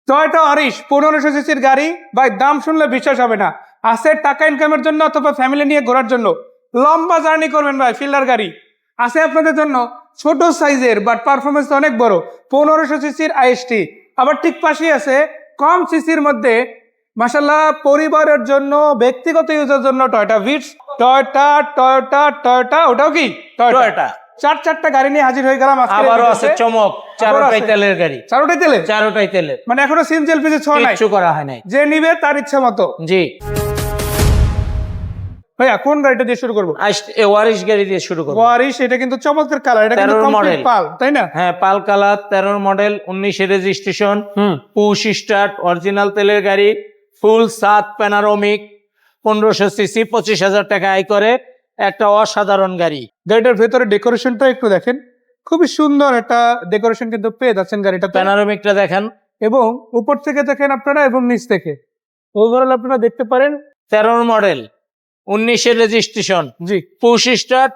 Toyota Arish 1500 সিসির গাড়ি ভাই, দাম শুনলে বিশ্বাস হবে না। আছে টাকা ইনকামের জন্য অথবা ফ্যামিলি নিয়ে ঘোরার জন্য, লম্বা জার্নি করবেন ভাই, ফিল্ডার গাড়ি আছে আপনাদের জন্য। ছোট সাইজের বাট পারফরমেন্স অনেক বড়, 1500 সিসির আইএসটি। আবার ঠিক পাশেই আছে কম সিসির মধ্যে মাশাআল্লাহ পরিবারের জন্য, ব্যক্তিগত ইউজের জন্য টয়োটা ভিটস। টয়োটা ওটাও কি টয়োটা। চারটা গাড়ি নিয়ে হাজির হয়ে গেলাম। আবারও আছে চমক, চারটাই তেলের গাড়ি। চারটাই তেলের, মানে এখনো সিএনজি এলপিজি ছোঁয়া নাই, কিছু করা হয় নাই। যে নিবে তার ইচ্ছা মতো। জি ভাইয়া কোন গাড়িটা দিয়ে শুরু করবো? ওয়ারিশ গাড়ি দিয়ে শুরু করব। ওয়ারিশ, এটা কিন্তু চমৎকার কালার, এটা কিন্তু কমপ্লিট পাল, তাই না? হ্যাঁ, pearl colour, 13 model, 19 registration, push start, original তেলের গাড়ি, ফুল সাত প্যানারোমিক, 1500 সিসি, 25,000 টাকা আয় করে, একটা অসাধারণ গাড়ি। গাড়িটার ভেতরে ডেকোরেশনটা একটু দেখেন, খুবই সুন্দর একটা ডেকোরেশন কিন্তু পেয়ে যাচ্ছেন গাড়িটা। প্যানারোমিকটা দেখেন, এবং উপর থেকে দেখেন আপনারা এবং নিচ থেকে ওভারঅল আপনারা দেখতে পারেন। 13 মডেল, 19 রেজিস্ট্রেশন, জি, পুশ স্টার্ট,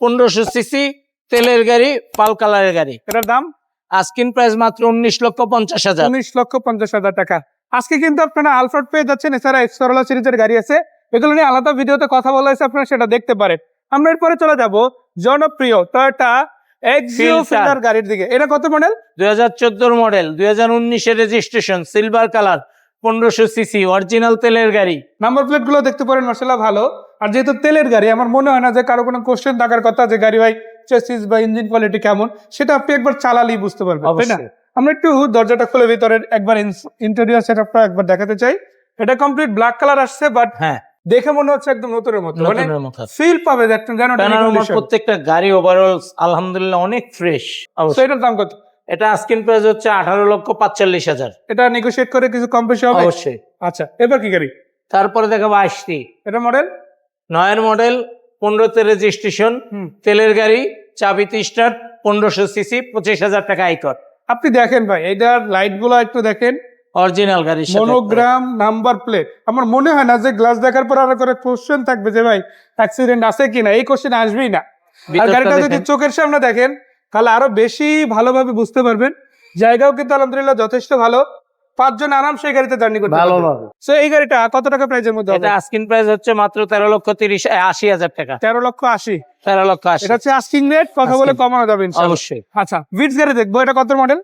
1500 সিসি, তেলের গাড়ি, পাল কালারের গাড়ি। এটার দাম আস্কিং প্রাইস মাত্র 19,50,000। 19,50,000 টাকা। আজকে কিন্তু আপনারা আলফ্রেড পেয়ে যাচ্ছেন, এছাড়া এক্সরোলা সিরিজের গাড়ি আছে, এগুলো নিয়ে আলাদা ভিডিওতে কথা বলা হয়েছে, আপনারা সেটা দেখতে পারেন। আমরা এরপরে চলে যাব জনপ্রিয় টয়োটা এক্সিও ফিল্ডার গাড়ির দিকে। এটা কত model? 2014 model, 2019 registration, silver colour, 1500 CC, original তেলের গাড়ি। নাম্বার প্লেট গুলো দেখতে পারেন, মাশাআল্লাহ ভালো। আর যেহেতু তেলের গাড়ি, আমার মনে হয় না যে কারো কোনো কোশ্চেন থাকার কথা যে গাড়ি ভাই চেসিস বা ইঞ্জিন কোয়ালিটি কেমন, সেটা আপনি একবার চালালেই বুঝতে পারবেন, তাই না? আমরা একটু দরজাটা খুলে ভিতরে একবার ইন্টেরিয়র সেটআপটা একবার দেখাতে চাই। এটা কমপ্লিট ব্ল্যাক কালার আসছে, বাট হ্যাঁ, দেখে মনে হচ্ছে একদম নতুনের মতো, মানে ফিল পাবে জানো। প্রত্যেকটা গাড়ি ওভারঅল আলহামদুলিল্লাহ অনেক ফ্রেশ। এটার দাম কত? এটা আস্কিং প্রাইস হচ্ছে 18,45,000। এটা নেগোশিয়েট করে কিছু কম বেশি হবে অবশ্যই। আচ্ছা, এবার কি গাড়ি? তারপরে দেখাবো আইসটি। এটা মডেল 9 মডেল, 15তে রেজিস্ট্রেশন, তেলের গাড়ি, চাবিতে স্টার্ট, 1500 সিসি, 25,000 টাকা আয় কর। আপনি দেখেন ভাই, এটার লাইট গুলো একটু দেখেন, অরিজিনাল গাড়ি, মনোগ্রাম, নাম্বার প্লেট। আমার মনে হয় না যে গ্লাস দেখার পর আর করে কোশ্চেন থাকবে যে ভাই অ্যাক্সিডেন্ট আছে কিনা, এই কোশ্চেন আসবেই না। আর গাড়িটা যদি চোখের সামনে দেখেন তাহলে আরো বেশি ভালোভাবে বুঝতে পারবেন। জায়গাও কিন্তু আলহামদুলিল্লাহ যথেষ্ট ভালো, 5 জন আরামসে এই গাড়িতে জার্নি করতে ভালোভাবে। সো এই গাড়িটা কত টাকা প্রাইসের মধ্যে হবে? এটা আস্কিং প্রাইস হচ্ছে মাত্র 13,80,000 টাকা। 13,80,000। 13,80,000 এটা হচ্ছে আস্কিং রেট, কথা বলে কমানো যাবে ইনশাআল্লাহ। অবশ্যই। আচ্ছা, ভিটস গাড়ি দেখবো, এটা কত মডেল?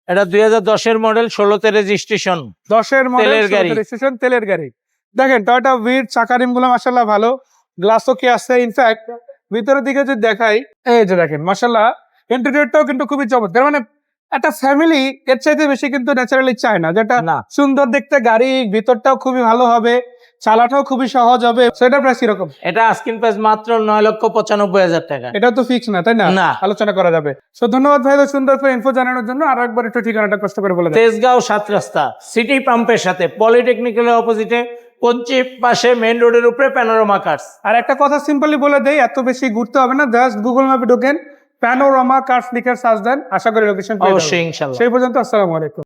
এটা 2010 মডেল, 16তে রেজিস্ট্রেশন, 10 মডেল, তেলের গাড়ি। রেজিস্ট্রেশন, তেলের গাড়ি। দেখেন টয়োটা ভিটস, চাকা রিম গুলো মাশাআল্লাহ ভালো, গ্লাসও কি আছে। ইনফ্যাক্ট ভিতরের দিকে যদি দেখাই, এই যে দেখেন মাশাআল্লাহ ইন্টেরিয়রটাও কিন্তু খুবই চমৎকার। মানে একটা ফ্যামিলি এর চাইতে বেশি কিন্তু ন্যাচারালি চায় না, যেটা সুন্দর দেখতে গাড়ি, ভিতরটাও খুবই ভালো হবে, চালাটাও খুবই সহজ হবে। সেটা প্রাইস কিরকম? এটা আস্কিং প্রাইস মাত্র 9,95,000 টাকা। এটা তো ফিক্স না, তাই না? না, আলোচনা করা যাবে। সো ধন্যবাদ ভাই সুন্দর করে ইনফো জানানোর জন্য। আর একবার একটু ঠিকানাটা কষ্ট করে বলে দেন। তেজগাঁও 7 রাস্তা, সিটি পাম্পের সাথে, পলিটেকনিক্যালের অপোজিটে, পশ্চিম পাশে মেইন রোডের উপরে প্যানোরামা কার্স। আর একটা কথা সিম্পলি বলে দেই, এত বেশি ঘুরতে হবে না, জাস্ট গুগল ম্যাপে ঢোকেন, প্যানোরামা কার্স লিখে সার্চ দেন, আশা করি লোকেশন পেয়ে যাবেন। অবশ্যই, ইনশাআল্লাহ। সেই পর্যন্ত আসসালামু আলাইকুম।